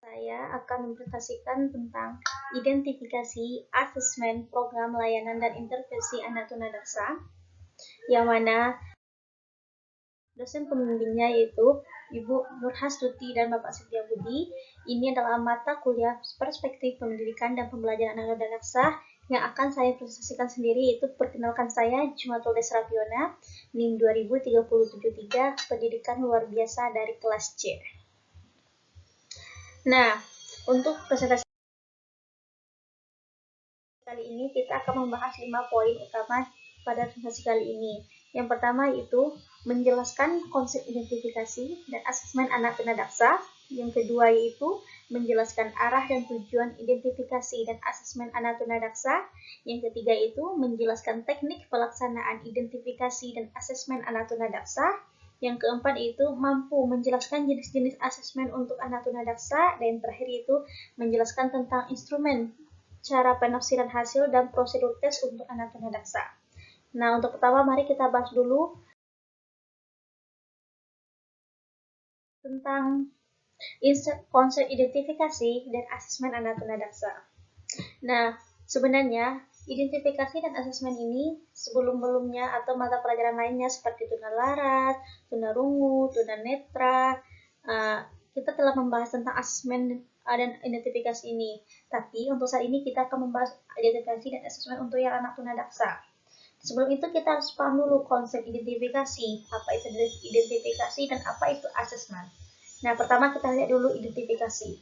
Saya akan mempresentasikan tentang identifikasi, asesmen, program layanan dan intervensi anak tunadaksa, yang mana dosen pembimbingnya yaitu Ibu Nurhastuti dan Bapak Setia Budi. Ini adalah mata kuliah perspektif pendidikan dan pembelajaran anak tunadaksa yang akan saya presentasikan sendiri, yaitu perkenalkan saya Jumatul Desrapiona, NIM 20373, pendidikan luar biasa dari kelas C. Nah, untuk presentasi kali ini kita akan membahas 5 poin utama pada presentasi kali ini. Yang pertama yaitu menjelaskan konsep identifikasi dan asesmen anak tunadaksa. Yang kedua yaitu menjelaskan arah dan tujuan identifikasi dan asesmen anak tunadaksa. Yang ketiga yaitu menjelaskan teknik pelaksanaan identifikasi dan asesmen anak tunadaksa. Yang keempat yaitu mampu menjelaskan jenis-jenis asesmen untuk anak tunadaksa. Dan yang terakhir yaitu menjelaskan tentang instrumen, cara penafsiran hasil, dan prosedur tes untuk anak tunadaksa. Nah, untuk pertama mari kita bahas dulu tentang konsep identifikasi dan asesmen anak tunadaksa. Nah, sebenarnya identifikasi dan asesmen ini sebelum-belumnya atau mata pelajaran lainnya seperti tunalaras, tunarungu, tunanetra, kita telah membahas tentang asesmen dan identifikasi ini. Tapi untuk saat ini kita akan membahas identifikasi dan asesmen untuk yang anak tunadaksa. Sebelum itu kita harus paham dulu konsep identifikasi, apa itu identifikasi dan apa itu asesmen. Nah, pertama kita lihat dulu identifikasi.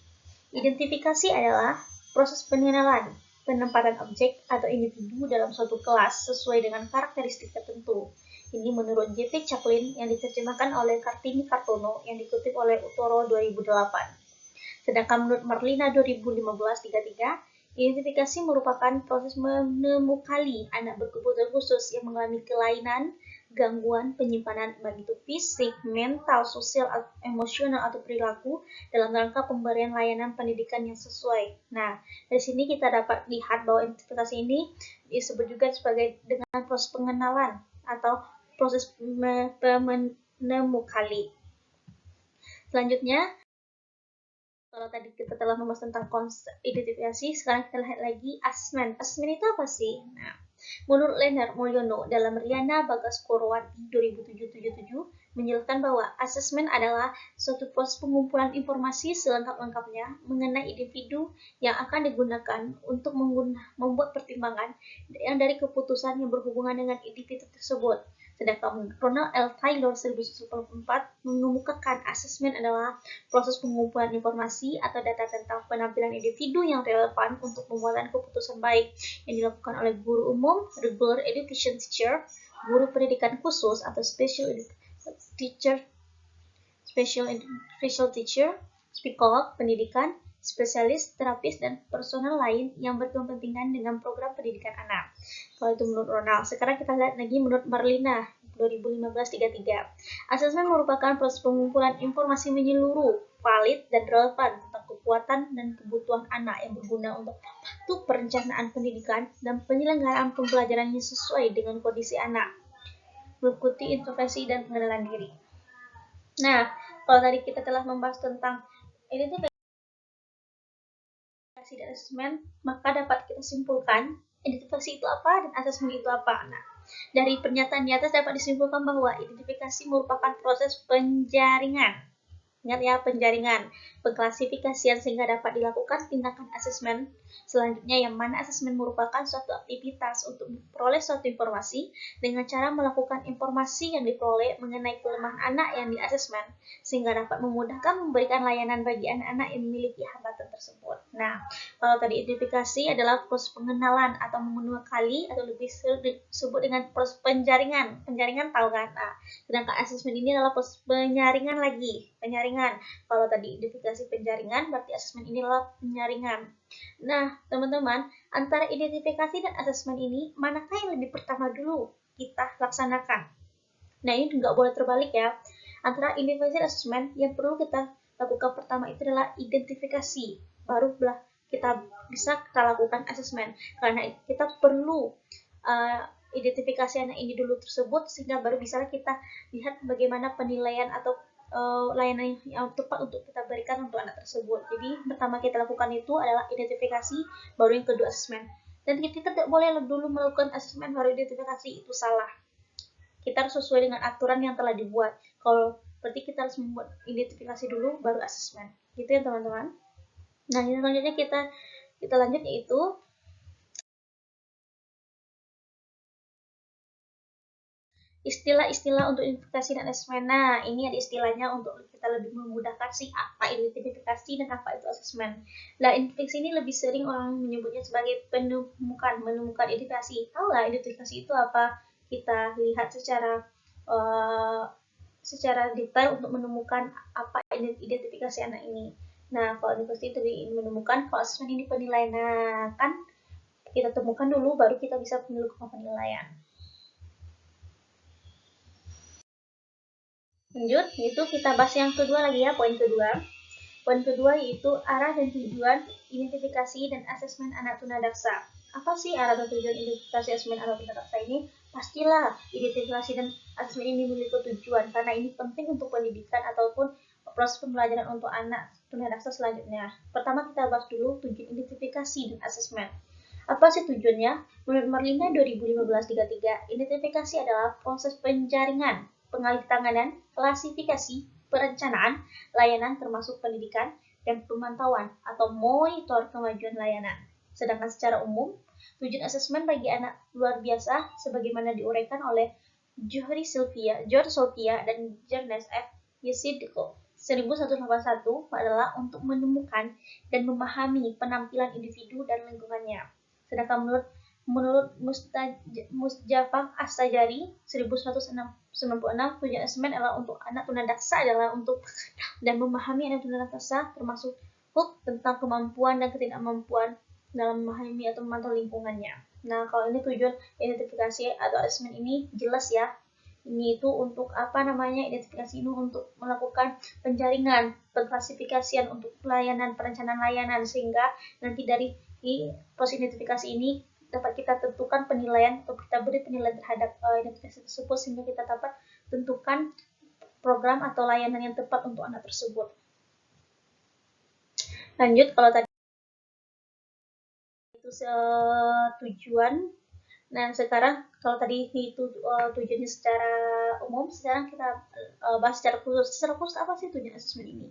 Identifikasi adalah proses pengenalan, penempatan objek atau individu dalam suatu kelas sesuai dengan karakteristik tertentu. Ini menurut J.P. Chaplin yang diterjemahkan oleh Kartini Kartono yang dikutip oleh Utoro 2008. Sedangkan menurut Marlina 2015-33, identifikasi merupakan proses menemukan anak berkebutuhan khusus yang mengalami kelainan, gangguan penyimpanan baik itu fisik, mental, sosial, emosional, atau perilaku dalam rangka pemberian layanan pendidikan yang sesuai. Nah, dari sini kita dapat lihat bahwa identifikasi ini disebut juga sebagai dengan proses pengenalan atau proses menemukan. Selanjutnya, kalau tadi kita telah membahas tentang konsep identifikasi, sekarang kita lihat lagi asesmen. Asesmen itu apa sih? Nah, menurut Leonard Mulyono dalam Riana Bagaskorowati 2007 menjelaskan bahwa asesmen adalah suatu proses pengumpulan informasi selengkap-lengkapnya mengenai individu yang akan digunakan untuk membuat pertimbangan yang dari keputusan yang berhubungan dengan individu tersebut. Sedangkan Ronald L. Taylor 1984 mengemukakan asesmen adalah proses pengumpulan informasi atau data tentang penampilan individu yang relevan untuk pembuatan keputusan baik yang dilakukan oleh guru umum, regular education teacher, guru pendidikan khusus atau special teacher, psikolog pendidikan, spesialis, terapis, dan personal lain yang berkepentingan dengan program pendidikan anak. Kalau itu menurut Ronald. Sekarang kita lihat lagi menurut Marlina 2015-33. Asesmen merupakan proses pengumpulan informasi menyeluruh, valid, dan relevan tentang kekuatan dan kebutuhan anak yang berguna untuk perencanaan pendidikan dan penyelenggaraan pembelajaran yang sesuai dengan kondisi anak, meliputi introspeksi dan pengenalan diri. Nah, kalau tadi kita telah membahas tentang identifikasi dan asesmen, maka dapat kita simpulkan identifikasi itu apa dan asesmen itu apa. Nah, dari pernyataan di atas dapat disimpulkan bahwa identifikasi merupakan proses penjaringan. Ingat ya, penjaringan, pengklasifikasian sehingga dapat dilakukan tindakan asesmen. Selanjutnya, yang mana asesmen merupakan suatu aktivitas untuk memperoleh suatu informasi dengan cara melakukan informasi yang diperoleh mengenai kelemahan anak yang diasesmen, sehingga dapat memudahkan memberikan layanan bagi anak-anak yang memiliki hambatan tersebut. Nah, kalau tadi identifikasi adalah proses pengenalan atau mengenali atau lebih disebut dengan proses penjaringan. Penjaringan tahu kan? Nah, sedangkan asesmen ini adalah proses penyaringan lagi. Penyaringan. Kalau tadi identifikasi penjaringan, berarti asesmen ini adalah penyaringan. Nah, teman-teman, antara identifikasi dan asesmen ini, manakah yang lebih pertama dulu kita laksanakan? Nah, ini nggak boleh terbalik ya. Antara identifikasi dan asesmen, yang perlu kita lakukan pertama itu adalah identifikasi. Baru kita bisa lakukan asesmen. Karena kita perlu identifikasi anak ini dulu tersebut, sehingga baru bisa kita lihat bagaimana penilaian atau layanan yang tepat untuk kita berikan untuk anak tersebut. Jadi pertama kita lakukan itu adalah identifikasi, baru yang kedua asesmen. Dan kita tidak boleh dulu melakukan asesmen baru identifikasi, itu salah. Kita harus sesuai dengan aturan yang telah dibuat. Kalau berarti kita harus membuat identifikasi dulu baru asesmen. Gitu ya teman-teman. Nah, selanjutnya kita lanjut yaitu istilah-istilah untuk identifikasi dan asesmen. Nah, ini ada istilahnya untuk kita lebih memudahkan sih apa identifikasi dan apa itu asesmen. Nah, identifikasi ini lebih sering orang menyebutnya sebagai menemukan identifikasi. Tahu lah identifikasi itu apa? Kita lihat secara detail untuk menemukan apa identifikasi anak ini. Nah, kalau identifikasi itu menemukan, kalau asesmen ini penilaian. Nah, kan kita temukan dulu baru kita bisa melakukan penilaian. Lanjut, itu kita bahas yang kedua lagi ya, poin kedua. Poin kedua yaitu arah dan tujuan identifikasi dan asesmen anak tunadaksa. Apa sih arah dan tujuan identifikasi asesmen anak tunadaksa ini? Pastilah identifikasi dan asesmen ini memiliki tujuan, karena ini penting untuk pendidikan ataupun proses pembelajaran untuk anak tunadaksa selanjutnya. Pertama kita bahas dulu tujuan identifikasi dan asesmen. Apa sih tujuannya? Menurut Marlina 2015-33, identifikasi adalah proses penjaringan, pengalitanganan, klasifikasi, perencanaan, layanan termasuk pendidikan, dan pemantauan atau monitor kemajuan layanan. Sedangkan secara umum, tujuan asesmen bagi anak luar biasa sebagaimana diuraikan oleh George Sophia, dan Ernest F. Yesidko 1181 adalah untuk menemukan dan memahami penampilan individu dan lingkungannya. Sedangkan menurut Musjafah As-Sajari 1196, tujuan asesmen adalah untuk anak tunadaksa adalah untuk dan memahami anak tunadaksa termasuk tentang kemampuan dan ketidakmampuan dalam memahami atau memantau lingkungannya. Nah, kalau ini tujuan identifikasi atau asesmen ini jelas ya. Ini itu untuk identifikasi ini untuk melakukan penjaringan, pengklasifikasian untuk pelayanan, perencanaan layanan, sehingga nanti dari proses identifikasi ini dapat kita tentukan penilaian atau kita beri penilaian terhadap identifikasi tersebut sehingga kita dapat tentukan program atau layanan yang tepat untuk anak tersebut. Lanjut, kalau tadi itu tujuan. Nah, sekarang kalau tadi itu tujuannya secara umum, sekarang kita bahas secara khusus. Secara khusus apa sih tujuan asesmen ini?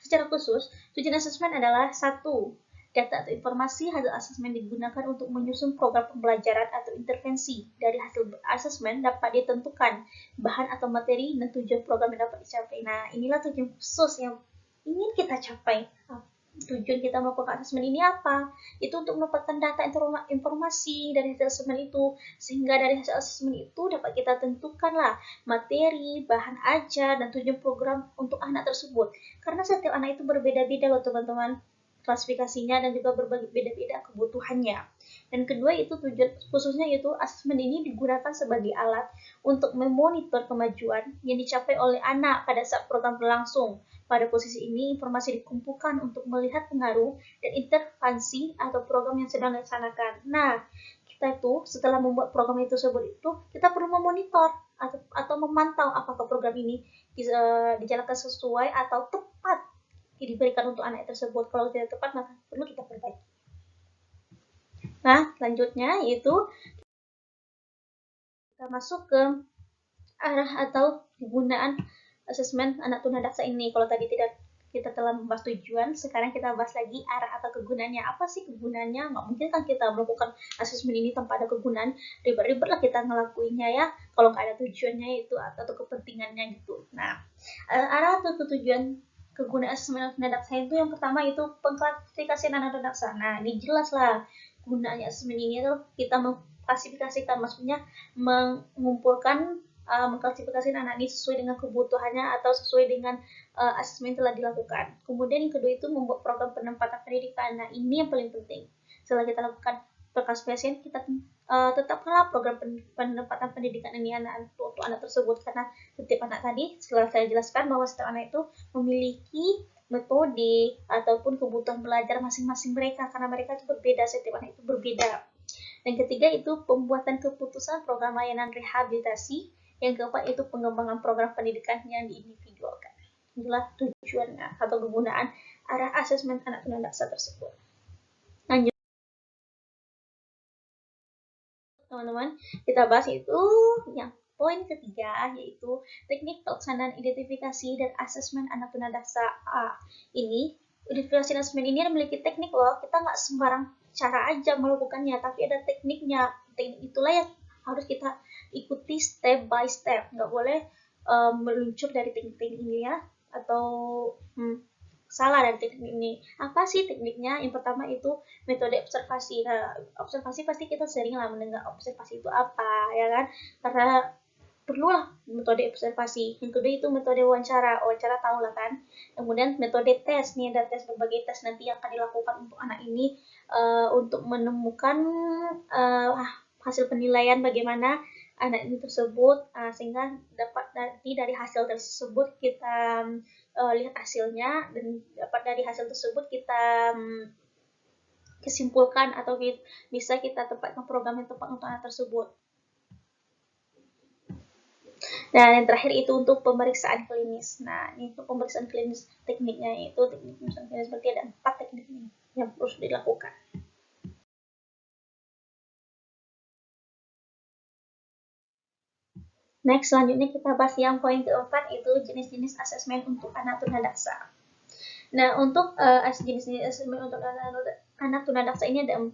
Secara khusus, tujuan asesmen adalah satu, data atau informasi hasil asesmen digunakan untuk menyusun program pembelajaran atau intervensi. Dari hasil asesmen dapat ditentukan bahan atau materi dan tujuan program yang dapat dicapai. Nah, inilah tujuan khusus yang ingin kita capai. Tujuan kita melakukan asesmen ini apa? Itu untuk mendapatkan data informasi dari hasil asesmen itu, sehingga dari hasil asesmen itu dapat kita tentukanlah materi, bahan ajar, dan tujuan program untuk anak tersebut. Karena setiap anak itu berbeda-beda loh teman-teman, klasifikasinya dan juga berbeda-beda kebutuhannya. Dan kedua itu tujuan khususnya itu asesmen ini digunakan sebagai alat untuk memonitor kemajuan yang dicapai oleh anak pada saat program berlangsung. Pada posisi ini, informasi dikumpulkan untuk melihat pengaruh dan intervensi atau program yang sedang dilaksanakan. Nah, kita itu setelah membuat program itu kita perlu memonitor atau memantau apakah program ini dijalankan sesuai atau tepat diberikan untuk anak tersebut. Kalau tidak tepat, maka perlu kita perbaiki. Nah, selanjutnya yaitu kita masuk ke arah atau penggunaan asesmen anak tunadaksa ini. Kalau tadi kita telah membahas tujuan, sekarang kita bahas lagi arah atau kegunaannya. Apa sih kegunaannya? Nggak mungkin kan kita melakukan asesmen ini tanpa ada kegunaan. Ribet-ribet lah kita ngelakuinnya ya, kalau nggak ada tujuannya itu atau kepentingannya gitu. Nah, arah atau tujuan kegunaan asesmen tunadaksa itu yang pertama itu pengklasifikasian anak tunadaksa. Nah, ini jelas lah gunanya asesmen ini itu kita mengklasifikasikan, maksudnya mengumpulkan mengklasifikasikan anak ini sesuai dengan kebutuhannya atau sesuai dengan asesmen telah dilakukan. Kemudian yang kedua itu membuat program penempatan pendidikan. Nah, ini yang paling penting. Setelah kita lakukan pengklasifikasian, kita tetapkanlah program penempatan pendidikan ini untuk anak tersebut, karena setiap anak tadi setelah saya jelaskan bahwa setiap anak itu memiliki metode ataupun kebutuhan belajar masing-masing mereka, karena mereka itu berbeda, setiap anak itu berbeda. Yang ketiga itu pembuatan keputusan program layanan rehabilitasi. Yang keempat itu pengembangan program pendidikan yang diindividualkan. Inilah tujuannya atau kegunaan arah asesmen anak tunadaksa tersebut. Lanjut, teman-teman, kita bahas itu yang poin ketiga, yaitu teknik pelaksanaan identifikasi dan asesmen anak tunadaksa. Ini identifikasi dan asesmen ini memiliki teknik loh. Kita nggak sembarang cara aja melakukannya, tapi ada tekniknya. Teknik itulah yang harus kita ikuti step by step. Nggak boleh meluncur dari teknik-teknik ini ya, atau salah dari teknik ini. Apa sih tekniknya? Yang pertama itu metode observasi. Nah, observasi pasti kita sering lah mendengar observasi itu apa, ya kan? Karena perlulah metode observasi. Yang kedua itu metode wawancara. Wawancara tahu lah kan. Kemudian metode tes. Nih ada tes, berbagai tes nanti yang akan dilakukan untuk anak ini untuk menemukan hasil penilaian bagaimana anak ini tersebut, sehingga dapat dari hasil tersebut kita lihat hasilnya, dan dapat dari hasil tersebut kita kesimpulkan atau bisa kita tempatkan program yang tepat untuk anak tersebut. Dan yang terakhir itu untuk pemeriksaan klinis. Nah, ini untuk pemeriksaan klinis tekniknya, itu teknik pemeriksaan klinis berarti ada 4 teknik ini yang harus dilakukan. Next, selanjutnya kita bahas yang poin keempat, itu jenis-jenis asesmen untuk anak tunadaksa. Nah, untuk jenis-jenis asesmen untuk anak tunadaksa ini ada 4.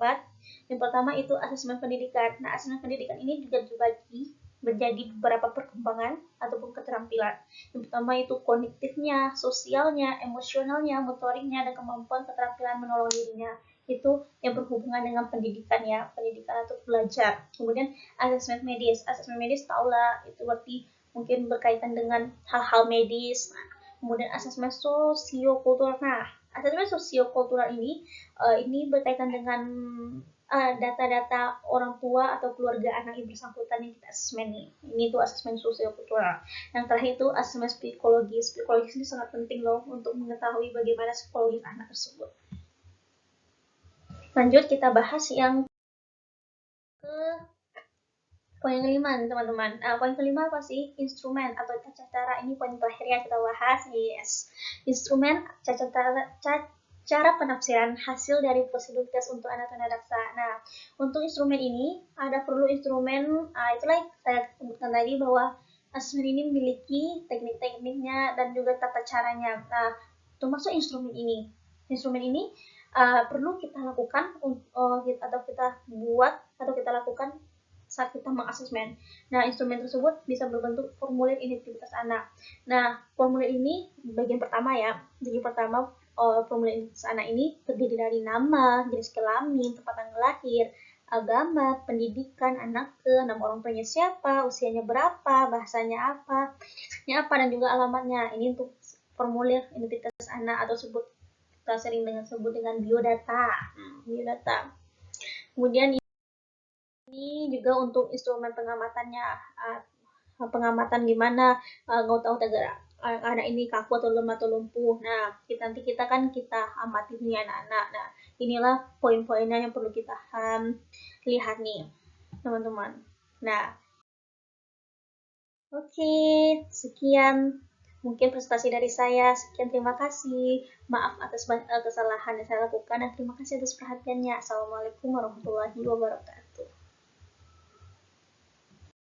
Yang pertama itu asesmen pendidikan. Nah, asesmen pendidikan ini juga dibagi menjadi beberapa perkembangan ataupun keterampilan. Yang pertama itu kognitifnya, sosialnya, emosionalnya, motoriknya, dan kemampuan keterampilan menolong dirinya. Itu yang berhubungan dengan pendidikan ya, pendidikan atau belajar. Kemudian asesmen medis. Asesmen medis tahulah, itu berarti mungkin berkaitan dengan hal-hal medis. Kemudian asesmen sosiokultural. Nah, asesmen sosiokultural ini berkaitan dengan data-data orang tua atau keluarga anak yang bersangkutan yang kita asesmen nih. Ini tuh asesmen sosiokultural. Yang terakhir itu asesmen psikologis. Psikologis ini sangat penting loh untuk mengetahui bagaimana psikologi anak tersebut. Lanjut kita bahas yang ke poin kelima nih teman-teman. Poin kelima apa sih? Instrumen atau tata cara. Ini poin terakhir yang kita bahas. Yes. Instrumen, cara penafsiran hasil dari posibilitas untuk anak tunadaksa. Nah, untuk instrumen ini ada perlu instrumen, itulah yang saya sebutkan tadi bahwa asesmen ini memiliki teknik-tekniknya dan juga tata caranya. Nah, termasuk instrumen ini. Instrumen ini perlu kita lakukan atau kita buat atau kita lakukan saat kita mengasesmen. Nah, instrumen tersebut bisa berbentuk formulir identitas anak. Nah, formulir ini bagian pertama ya. Jadi pertama, formulir identitas anak ini terdiri dari nama, jenis kelamin, tempat tanggal lahir, agama, pendidikan anak, nama orang tuanya siapa, usianya berapa, bahasanya apa, dan juga alamatnya. Ini untuk formulir identitas anak atau kita sering sebut dengan biodata. Kemudian ini juga untuk instrumen pengamatannya, pengamatan gimana tahu anak ini kaku atau lemah atau lumpuh. Nah, nanti kita amati nih anak-anak. Nah, inilah poin-poinnya yang perlu kita lihat nih, teman-teman. Nah, oke, sekian mungkin presentasi dari saya. Sekian, terima kasih. Maaf atas kesalahan yang saya lakukan, dan terima kasih atas perhatiannya. Assalamualaikum warahmatullahi wabarakatuh.